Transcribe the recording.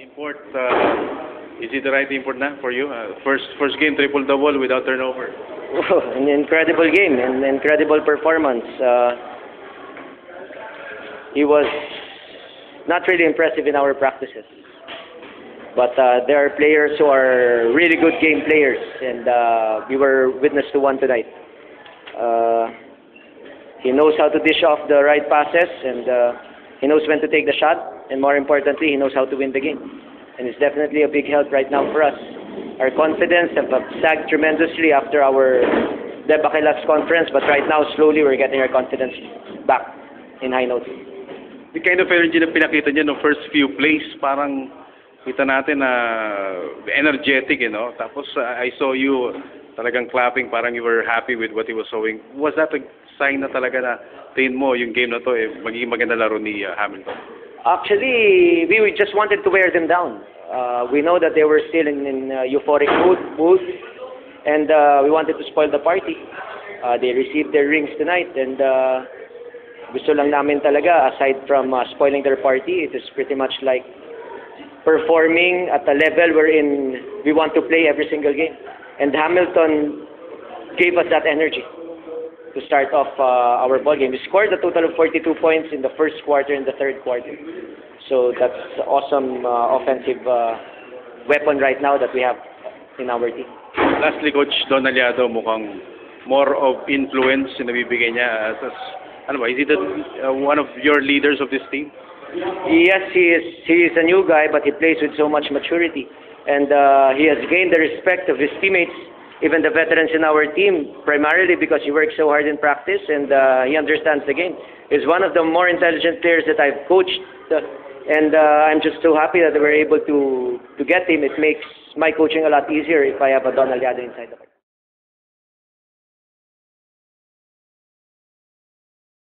Import, is it the right import na for you? First game, triple-double without turnover. An incredible game, an incredible performance. He was not really impressive in our practices. But there are players who are really good game players, and we were witness to one tonight. He knows how to dish off the right passes, and he knows when to take the shot, and more importantly, he knows how to win the game. And it's definitely a big help right now for us. Our confidence have sagged tremendously after our debacle last conference, but right now, slowly, we're getting our confidence back in high notes. The kind of energy na pinakita niya no first few plays, parang kita natin na energetic, you know. Tapos I saw you talagang clapping, parang you were happy with what he was showing. Was that a sign na talaga na tingin mo yung game na to magiging maganda laro ni Hamilton? Actually, we just wanted to wear them down. We know that they were still in euphoric mood, and we wanted to spoil the party. They received their rings tonight, and gusto lang namin talaga, aside from spoiling their party, it is pretty much like performing at a level wherein we want to play every single game. And Hamilton gave us that energy to start off our ball game. We scored a total of 42 points in the first quarter and the third quarter. So that's awesome offensive weapon right now that we have in our team. Lastly, Coach Don Aliado, mukhang more of influence na nabibigay niya. Ano ba, is he one of your leaders of this team? Yes, he is. He is a new guy, but he plays with so much maturity. And he has gained the respect of his teammates, even the veterans in our team, primarily because he works so hard in practice and he understands the game. He's one of the more intelligent players that I've coached, and I'm just so happy that we're able to get him. It makes my coaching a lot easier if I have a Don Aliado inside the court.